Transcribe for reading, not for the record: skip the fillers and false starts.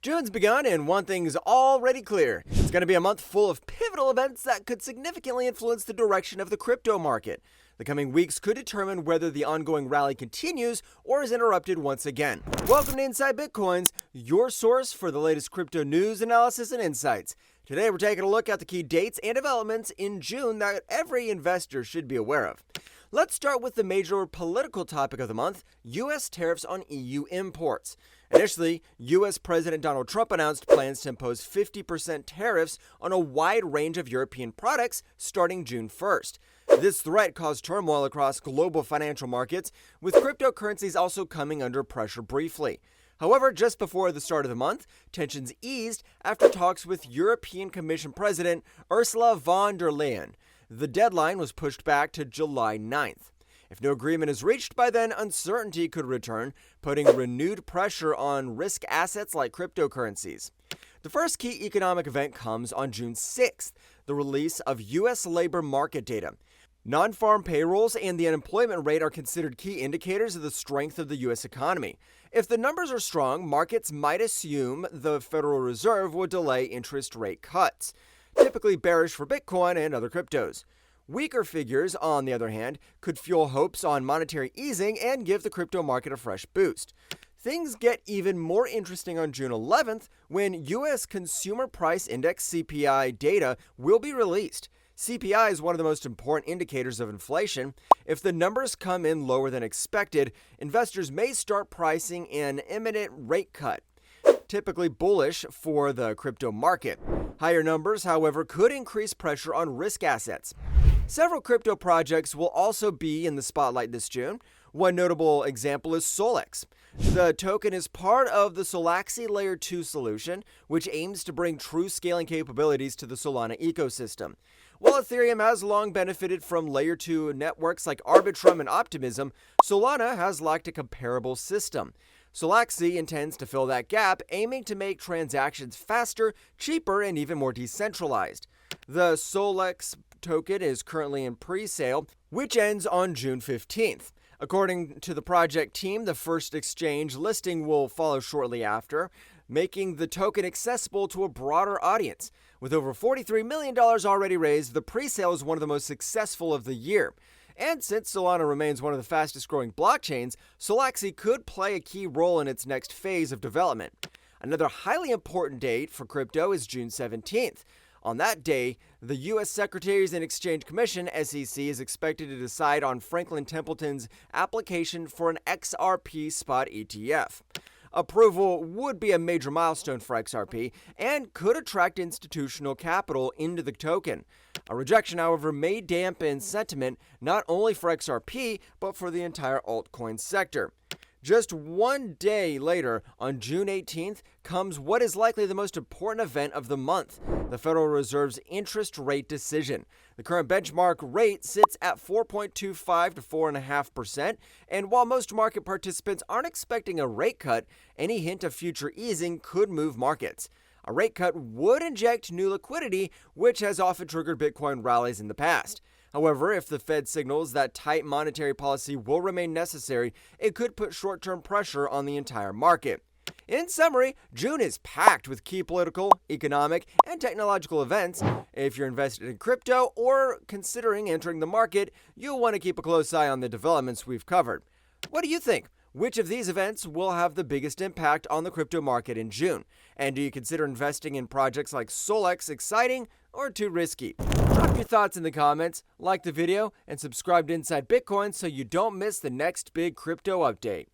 June's begun, and one thing's already clear. It's going to be a month full of pivotal events that could significantly influence the direction of the crypto market. The coming weeks could determine whether the ongoing rally continues or is interrupted once again. Welcome to Inside Bitcoins, your source for the latest crypto news, analysis, and insights. Today we're taking a look at the key dates and developments in June that every investor should be aware of. Let's start with the major political topic of the month, U.S. tariffs on EU imports. Initially, U.S. President Donald Trump announced plans to impose 50% tariffs on a wide range of European products starting June 1st. This threat caused turmoil across global financial markets, with cryptocurrencies also coming under pressure briefly. However, just before the start of the month, tensions eased after talks with European Commission President Ursula von der Leyen. The deadline was pushed back to July 9th. If no agreement is reached by then, uncertainty could return, putting renewed pressure on risk assets like cryptocurrencies. The first key economic event comes on June 6th, the release of U.S. labor market data. Non-farm payrolls and the unemployment rate are considered key indicators of the strength of the U.S. economy. If the numbers are strong, markets might assume the Federal Reserve will delay interest rate cuts, typically bearish for Bitcoin and other cryptos. Weaker figures, on the other hand, could fuel hopes on monetary easing and give the crypto market a fresh boost. Things get even more interesting on June 11th when U.S. Consumer Price Index (CPI) data will be released. CPI is one of the most important indicators of inflation. If the numbers come in lower than expected, investors may start pricing an imminent rate cut, typically bullish for the crypto market. Higher numbers, however, could increase pressure on risk assets. Several crypto projects will also be in the spotlight this June. One notable example is SOLX. The token is part of the SOLX Layer 2 solution, which aims to bring true scaling capabilities to the Solana ecosystem. While Ethereum has long benefited from Layer 2 networks like Arbitrum and Optimism, Solana has lacked a comparable system. SOLX intends to fill that gap, aiming to make transactions faster, cheaper, and even more decentralized. The SOLX token is currently in pre-sale, which ends on June 15th. According to the project team, the first exchange listing will follow shortly after, making the token accessible to a broader audience. With over $43 million already raised, the pre-sale is one of the most successful of the year. And since Solana remains one of the fastest growing blockchains, SOLX could play a key role in its next phase of development. Another highly important date for crypto is June 17th. On that day, the U.S. Securities and Exchange Commission, SEC, is expected to decide on Franklin Templeton's application for an XRP Spot ETF. Approval would be a major milestone for XRP and could attract institutional capital into the token. A rejection, however, may dampen sentiment not only for XRP, but for the entire altcoin sector. Just one day later, on June 18th, comes what is likely the most important event of the month, the Federal Reserve's interest rate decision. The current benchmark rate sits at 4.25 to 4.5%, and while most market participants aren't expecting a rate cut, any hint of future easing could move markets. A rate cut would inject new liquidity, which has often triggered Bitcoin rallies in the past. However, if the Fed signals that tight monetary policy will remain necessary, it could put short-term pressure on the entire market. In summary, June is packed with key political, economic, and technological events. If you're invested in crypto or considering entering the market, you'll want to keep a close eye on the developments we've covered. What do you think? Which of these events will have the biggest impact on the crypto market in June? And do you consider investing in projects like SOLX exciting or too risky? Drop your thoughts in the comments, like the video, and subscribe to Inside Bitcoin so you don't miss the next big crypto update.